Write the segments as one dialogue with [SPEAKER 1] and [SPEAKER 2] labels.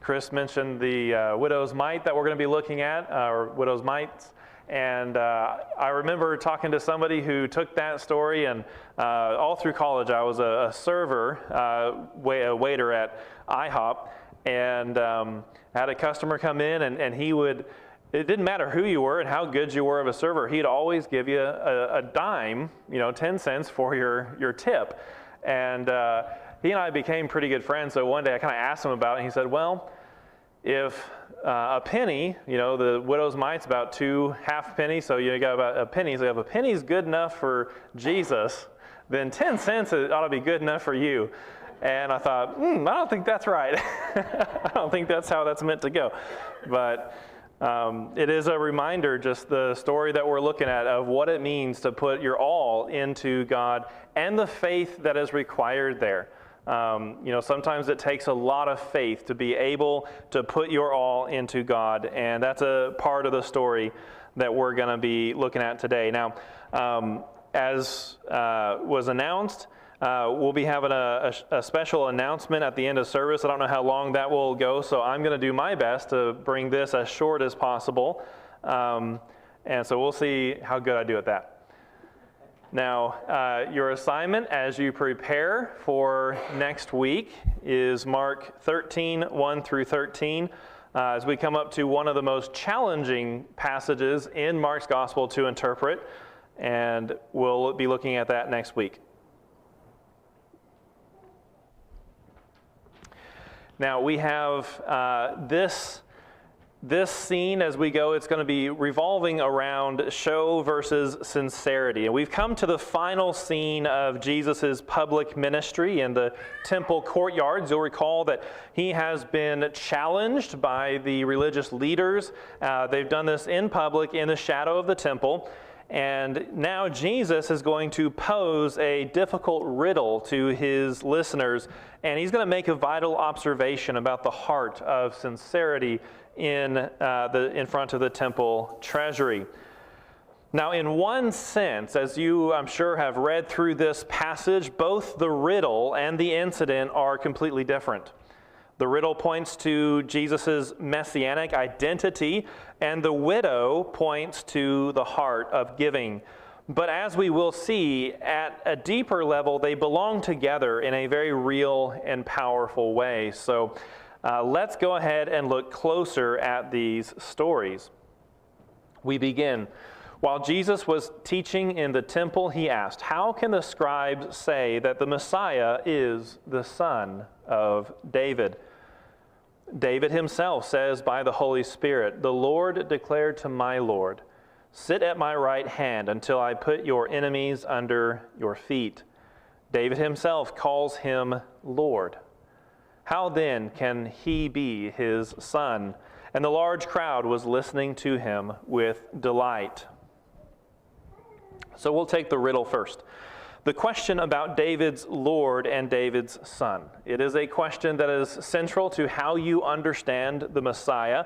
[SPEAKER 1] Chris mentioned the widow's mite that we're going to be looking at, or widow's mites. And I remember talking to somebody who took that story, and all through college I was a server, a waiter at IHOP, and had a customer come in, and he would, it didn't matter who you were and how good you were of a server, he'd always give you a dime, 10 cents for your tip. And he and I became pretty good friends, so one day I kind of asked him about it, and he said, well, if a penny, the widow's mite's about 2 half pennies, so you got about a penny. So if a penny's good enough for Jesus, then 10 cents ought to be good enough for you. And I thought, I don't think that's right. I don't think that's how that's meant to go. But it is a reminder, just the story that we're looking at, of what it means to put your all into God and the faith that is required there. Sometimes it takes a lot of faith to be able to put your all into God, and that's a part of the story that we're going to be looking at today. Now, as was announced, we'll be having a special announcement at the end of service. I don't know how long that will go, so I'm going to do my best to bring this as short as possible, and so we'll see how good I do at that. Now, your assignment as you prepare for next week is Mark 13, 1 through 13, as we come up to one of the most challenging passages in Mark's Gospel to interpret, and we'll be looking at that next week. Now, we have this scene as we go. It's going to be revolving around show versus sincerity. And we've come to the final scene of Jesus' public ministry in the temple courtyards. You'll recall that he has been challenged by the religious leaders. They've done this in public in the shadow of the temple. And now Jesus is going to pose a difficult riddle to his listeners. And he's going to make a vital observation about the heart of sincerity in front of the temple treasury. Now, in one sense, as you, I'm sure, have read through this passage, both the riddle and the incident are completely different. The riddle points to Jesus' messianic identity, and the widow points to the heart of giving. But as we will see, at a deeper level, they belong together in a very real and powerful way. So let's go ahead and look closer at these stories. We begin. While Jesus was teaching in the temple, he asked, "How can the scribes say that the Messiah is the son of David?" David himself says by the Holy Spirit, "The Lord declared to my Lord, 'Sit at my right hand until I put your enemies under your feet.'" David himself calls him Lord. How then can he be his son? And the large crowd was listening to him with delight. So we'll take the riddle first. The question about David's Lord and David's son. It is a question that is central to how you understand the Messiah.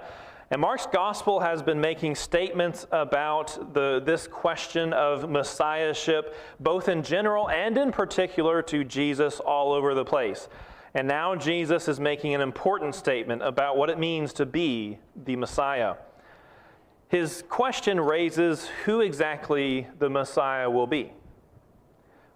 [SPEAKER 1] And Mark's gospel has been making statements about this question of messiahship, both in general and in particular to Jesus all over the place. And now Jesus is making an important statement about what it means to be the Messiah. His question raises who exactly the Messiah will be.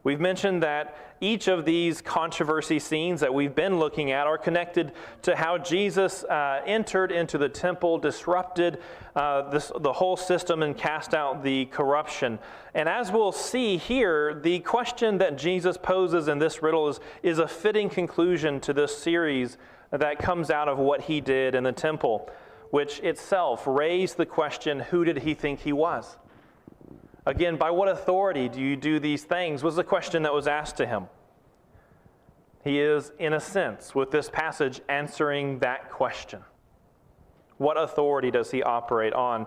[SPEAKER 1] We've mentioned that each of these controversy scenes that we've been looking at are connected to how Jesus entered into the temple, disrupted the whole system, and cast out the corruption. And as we'll see here, the question that Jesus poses in this riddle is a fitting conclusion to this series that comes out of what he did in the temple, which itself raised the question, who did he think he was? Again, by what authority do you do these things was the question that was asked to him. He is, in a sense, with this passage, answering that question. What authority does he operate on?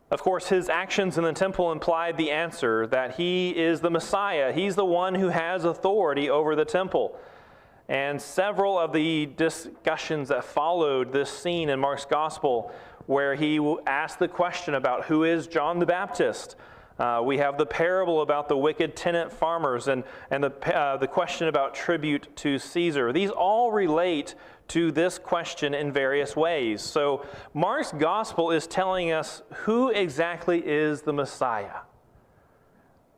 [SPEAKER 1] Of course, his actions in the temple implied the answer that he is the Messiah. He's the one who has authority over the temple. And several of the discussions that followed this scene in Mark's Gospel, where he asked the question about who is John the Baptist. We have the parable about the wicked tenant farmers and the question about tribute to Caesar. These all relate to this question in various ways. So Mark's gospel is telling us who exactly is the Messiah.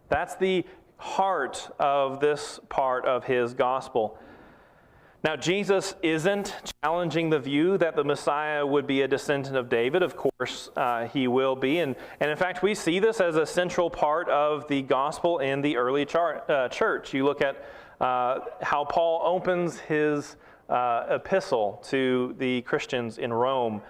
[SPEAKER 1] That's the heart of this part of his gospel. Now, Jesus isn't challenging the view that the Messiah would be a descendant of David. Of course, he will be. And in fact, we see this as a central part of the gospel in the early church. You look at how Paul opens his epistle to the Christians in Rome.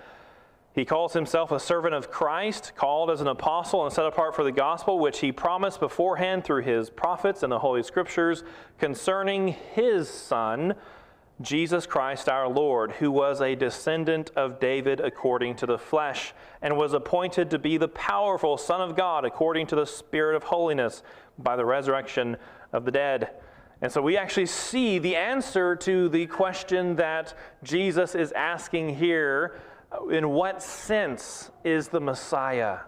[SPEAKER 1] He calls himself a servant of Christ, called as an apostle and set apart for the gospel, which he promised beforehand through his prophets and the Holy Scriptures concerning his Son, Jesus Christ our Lord, who was a descendant of David according to the flesh, and was appointed to be the powerful Son of God according to the Spirit of holiness by the resurrection of the dead. And so we actually see the answer to the question that Jesus is asking here. In what sense is the Messiah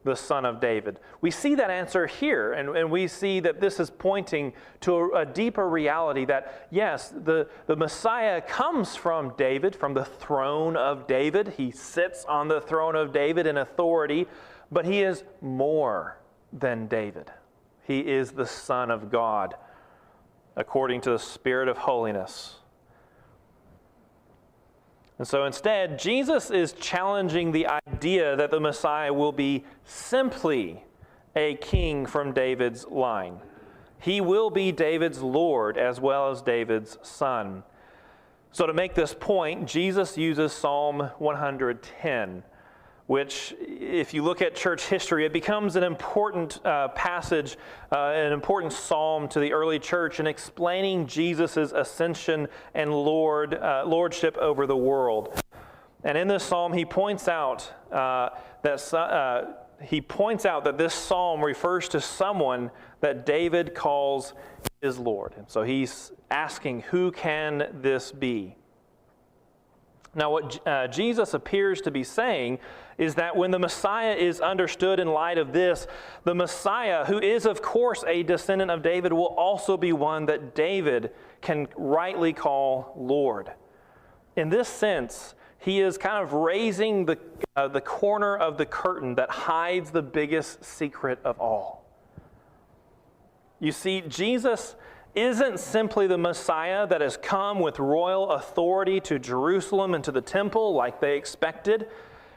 [SPEAKER 1] the Son of David? We see that answer here, and we see that this is pointing to a deeper reality that, yes, the Messiah comes from David, from the throne of David. He sits on the throne of David in authority, but he is more than David. He is the Son of God, according to the Spirit of holiness. And so instead, Jesus is challenging the idea that the Messiah will be simply a king from David's line. He will be David's Lord as well as David's son. So to make this point, Jesus uses Psalm 110, which, if you look at church history, it becomes an important passage, an important psalm to the early church in explaining Jesus' ascension and lordship over the world. And in this psalm, he points out that this psalm refers to someone that David calls his Lord. And so he's asking, who can this be? Now, what Jesus appears to be saying is that when the Messiah is understood in light of this, the Messiah, who is, of course, a descendant of David, will also be one that David can rightly call Lord. In this sense, he is kind of raising the corner of the curtain that hides the biggest secret of all. You see, Jesus isn't simply the Messiah that has come with royal authority to Jerusalem and to the temple like they expected.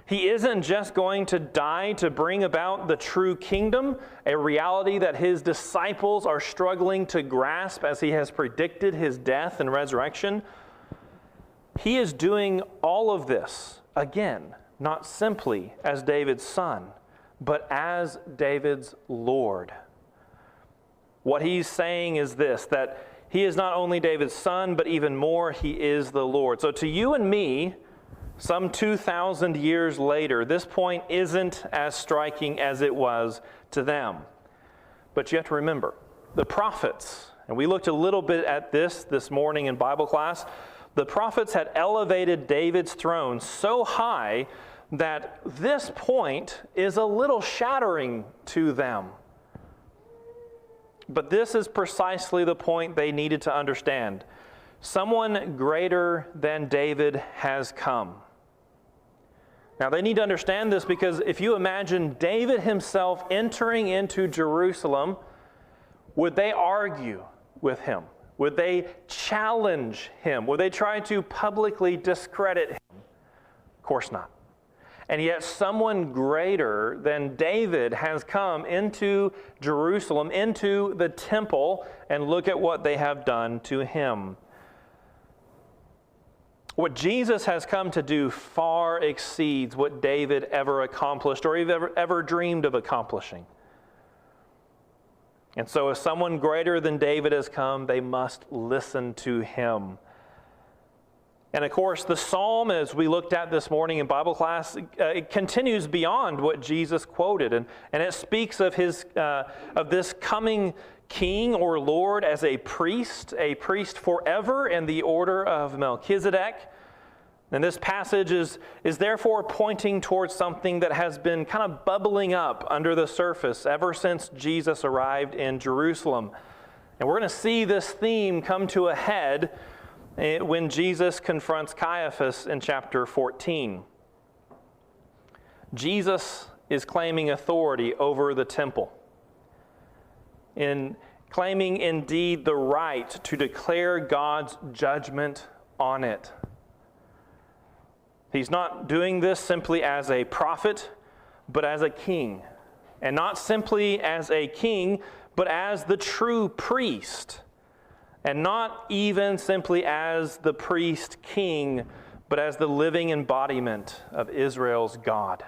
[SPEAKER 1] He isn't just going to die to bring about the true kingdom, a reality that his disciples are struggling to grasp as he has predicted his death and resurrection. He is doing all of this, again, not simply as David's son, but as David's Lord. What he's saying is this, that he is not only David's son, but even more, he is the Lord. So to you and me, some 2,000 years later, this point isn't as striking as it was to them. But you have to remember, the prophets, and we looked a little bit at this morning in Bible class, the prophets had elevated David's throne so high that this point is a little shattering to them. But this is precisely the point they needed to understand. Someone greater than David has come. Now, they need to understand this because if you imagine David himself entering into Jerusalem, would they argue with him? Would they challenge him? Would they try to publicly discredit him? Of course not. And yet someone greater than David has come into Jerusalem, into the temple, and look at what they have done to him. What Jesus has come to do far exceeds what David ever accomplished or ever dreamed of accomplishing. And so if someone greater than David has come, they must listen to him. And of course, the psalm, as we looked at this morning in Bible class, it continues beyond what Jesus quoted, and it speaks of this coming king or Lord as a priest forever in the order of Melchizedek. And this passage is therefore pointing towards something that has been kind of bubbling up under the surface ever since Jesus arrived in Jerusalem. And we're going to see this theme come to a head when Jesus confronts Caiaphas in chapter 14. Jesus is claiming authority over the temple, in claiming indeed the right to declare God's judgment on it. He's not doing this simply as a prophet, but as a king. And not simply as a king, but as the true priest. And not even simply as the priest king, but as the living embodiment of Israel's God.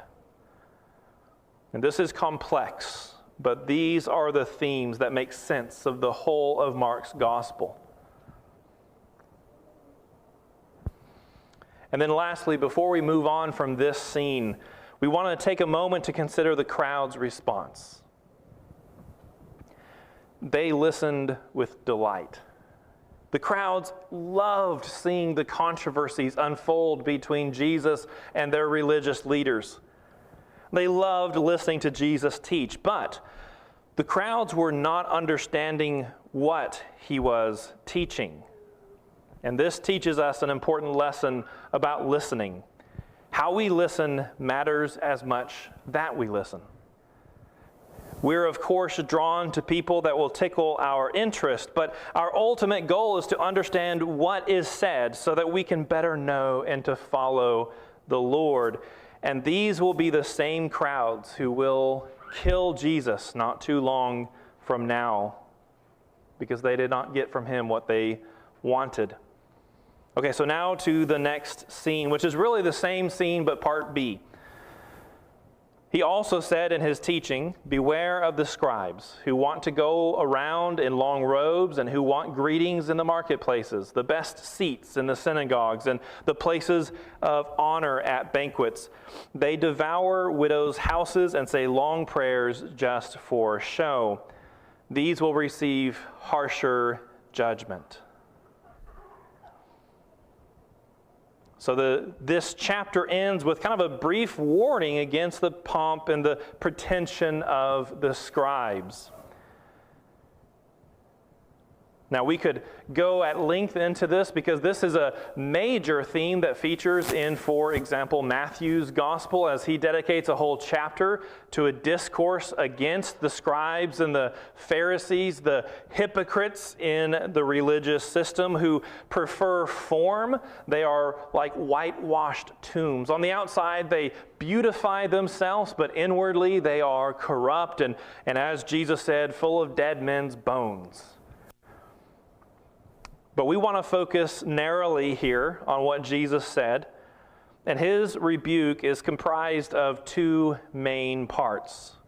[SPEAKER 1] And this is complex, but these are the themes that make sense of the whole of Mark's gospel. And then lastly, before we move on from this scene, we want to take a moment to consider the crowd's response. They listened with delight. The crowds loved seeing the controversies unfold between Jesus and their religious leaders. They loved listening to Jesus teach, but the crowds were not understanding what he was teaching. And this teaches us an important lesson about listening. How we listen matters as much that we listen. We're, of course, drawn to people that will tickle our interest, but our ultimate goal is to understand what is said so that we can better know and to follow the Lord. And these will be the same crowds who will kill Jesus not too long from now because they did not get from him what they wanted. Okay, so now to the next scene, which is really the same scene but part B. He also said in his teaching, "Beware of the scribes who want to go around in long robes and who want greetings in the marketplaces, the best seats in the synagogues, and the places of honor at banquets. They devour widows' houses and say long prayers just for show. These will receive harsher judgment." So this chapter ends with kind of a brief warning against the pomp and the pretension of the scribes. Now, we could go at length into this because this is a major theme that features in, for example, Matthew's gospel, as he dedicates a whole chapter to a discourse against the scribes and the Pharisees, the hypocrites in the religious system who prefer form. They are like whitewashed tombs. On the outside, they beautify themselves, but inwardly they are corrupt and as Jesus said, full of dead men's bones. But we want to focus narrowly here on what Jesus said, and his rebuke is comprised of two main parts.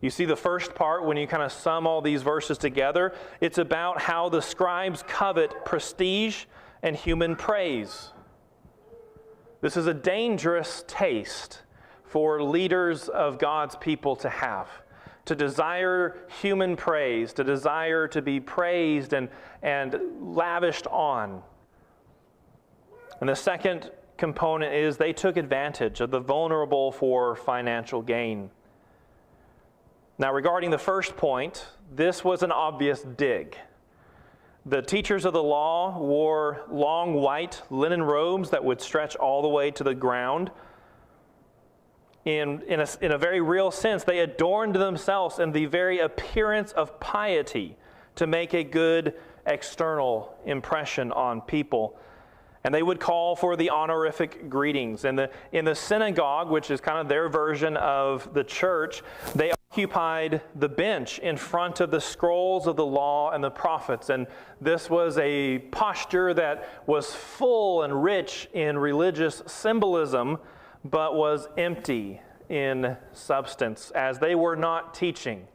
[SPEAKER 1] You see the first part, when you kind of sum all these verses together, it's about how the scribes covet prestige and human praise. This is a dangerous taste for leaders of God's people to have. To desire human praise, to desire to be praised and lavished on. And the second component is they took advantage of the vulnerable for financial gain. Now, regarding the first point, this was an obvious dig. The teachers of the law wore long white linen robes that would stretch all the way to the ground. In a very real sense, they adorned themselves in the very appearance of piety to make a good external impression on people. And they would call for the honorific greetings. In the synagogue, which is kind of their version of the church, they occupied the bench in front of the scrolls of the law and the prophets. And this was a posture that was full and rich in religious symbolism, but was empty in substance, as they were not teaching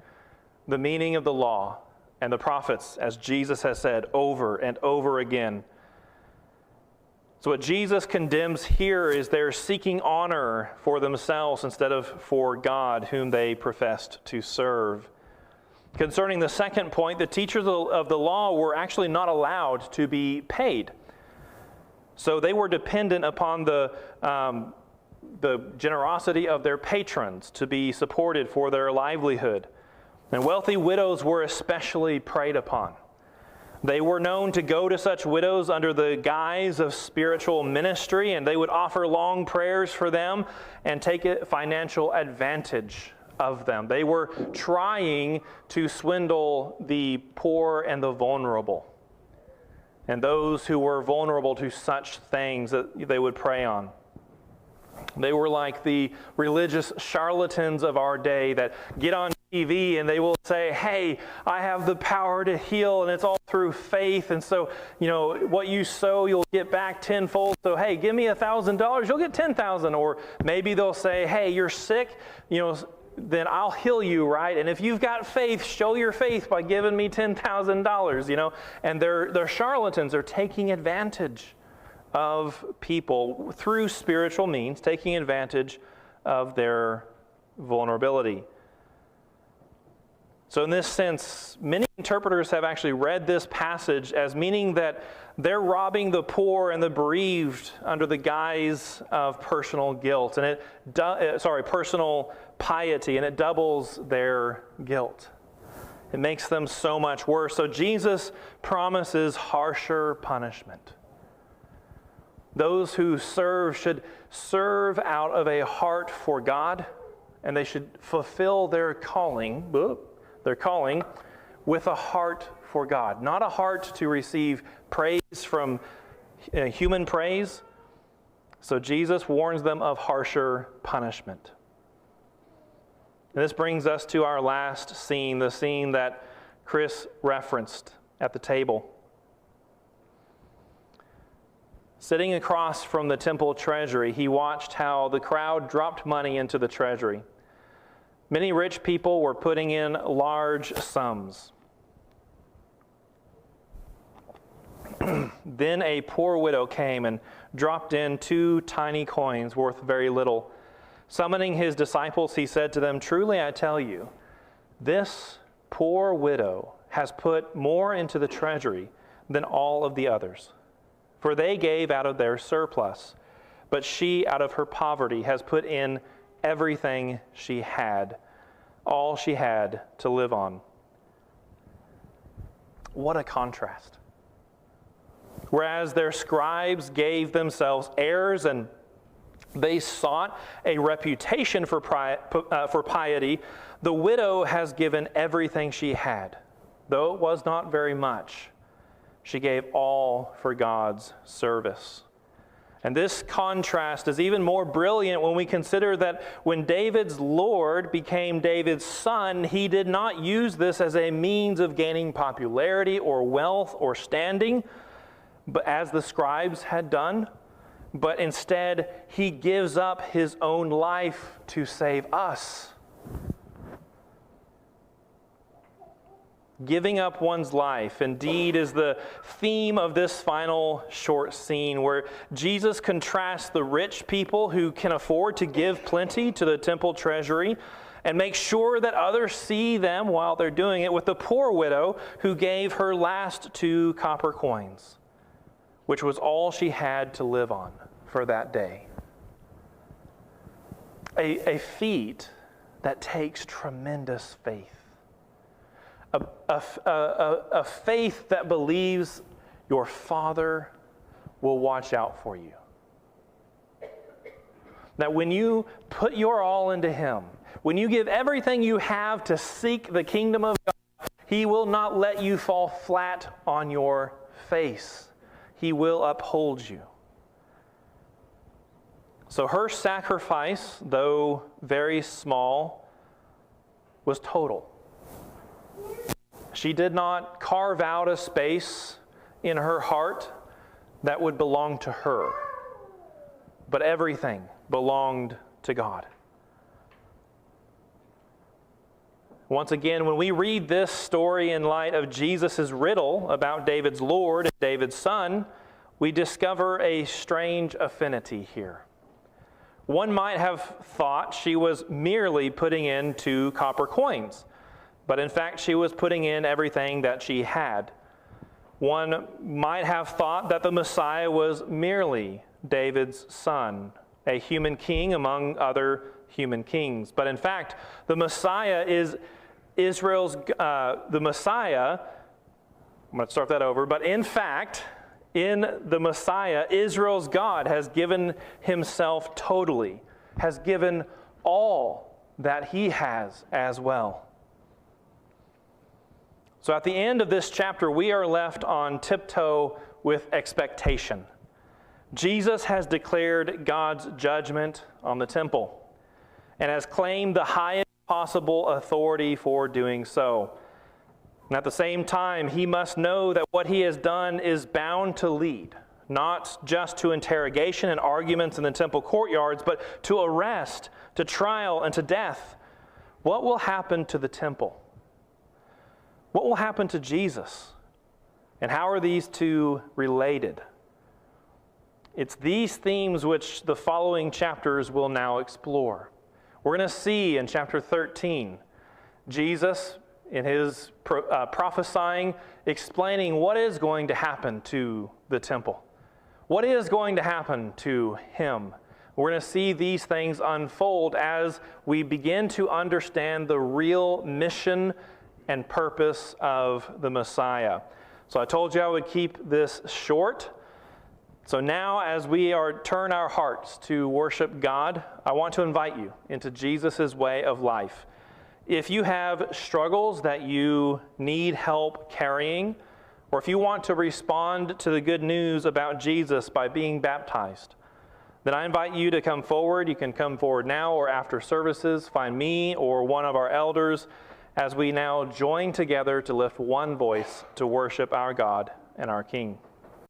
[SPEAKER 1] the meaning of the law and the prophets, as Jesus has said over and over again. So what Jesus condemns here is they're seeking honor for themselves instead of for God, whom they professed to serve. Concerning the second point, the teachers of the law were actually not allowed to be paid. So they were dependent upon the generosity of their patrons to be supported for their livelihood. And wealthy widows were especially preyed upon. They were known to go to such widows under the guise of spiritual ministry, and they would offer long prayers for them and take financial advantage of them. They were trying to swindle the poor and the vulnerable, and those who were vulnerable to such things that they would prey on. They were like the religious charlatans of our day that get on TV and they will say, hey, I have the power to heal, and it's all through faith. And so, what you sow, you'll get back tenfold. So, hey, give me $1,000, you'll get 10,000. Or maybe they'll say, hey, you're sick, then I'll heal you, right? And if you've got faith, show your faith by giving me $10,000, And they're charlatans. They're taking advantage of people through spiritual means, taking advantage of their vulnerability. So in this sense, many interpreters have actually read this passage as meaning that they're robbing the poor and the bereaved under the guise of personal guilt, and personal piety, and it doubles their guilt. It makes them so much worse. So Jesus promises harsher punishment. Those who serve should serve out of a heart for God, and they should fulfill their calling with a heart for God, not a heart to receive praise from human praise. So Jesus warns them of harsher punishment. And this brings us to our last scene, the scene that Chris referenced at the table. Sitting across from the temple treasury, he watched how the crowd dropped money into the treasury. Many rich people were putting in large sums. Then a poor widow came and dropped in 2 tiny coins worth very little. Summoning his disciples, he said to them, "Truly I tell you, this poor widow has put more into the treasury than all of the others. For they gave out of their surplus, but she out of her poverty has put in everything she had, all she had to live on." What a contrast. Whereas their scribes gave themselves airs and they sought a reputation for piety, the widow has given everything she had. Though it was not very much, she gave all for God's service. And this contrast is even more brilliant when we consider that when David's Lord became David's son, he did not use this as a means of gaining popularity or wealth or standing, but as the scribes had done, but instead he gives up his own life to save us. Giving up one's life, indeed, is the theme of this final short scene where Jesus contrasts the rich people who can afford to give plenty to the temple treasury and make sure that others see them while they're doing it with the poor widow who gave her last 2 copper coins, which was all she had to live on for that day. A feat that takes tremendous faith. A faith that believes your Father will watch out for you. That when you put your all into Him, when you give everything you have to seek the kingdom of God, He will not let you fall flat on your face. He will uphold you. So her sacrifice, though very small, was total. She did not carve out a space in her heart that would belong to her, but everything belonged to God. Once again, when we read this story in light of Jesus' riddle about David's Lord and David's son, we discover a strange affinity here. One might have thought she was merely putting in 2 copper coins, but in fact she was putting in everything that she had. One might have thought that the Messiah was merely David's son, a human king among other human kings. But in fact, the Messiah is Israel's. The Messiah I'm going to start that over. But in fact, in the Messiah, Israel's God has given himself totally, has given all that he has as well. So at the end of this chapter, we are left on tiptoe with expectation. Jesus has declared God's judgment on the temple and has claimed the highest possible authority for doing so. And at the same time, he must know that what he has done is bound to lead, not just to interrogation and arguments in the temple courtyards, but to arrest, to trial, and to death. What will happen to the temple? What will happen to Jesus? And how are these two related? It's these themes which the following chapters will now explore. We're going to see in chapter 13, Jesus, in his prophesying, explaining what is going to happen to the temple. What is going to happen to him? We're going to see these things unfold as we begin to understand the real mission and purpose of the Messiah. So I told you I would keep this short. So now as we turn our hearts to worship God, I want to invite you into Jesus' way of life. If you have struggles that you need help carrying, or if you want to respond to the good news about Jesus by being baptized, then I invite you to come forward. You can come forward now or after services. Find me or one of our elders as we now join together to lift one voice to worship our God and our King.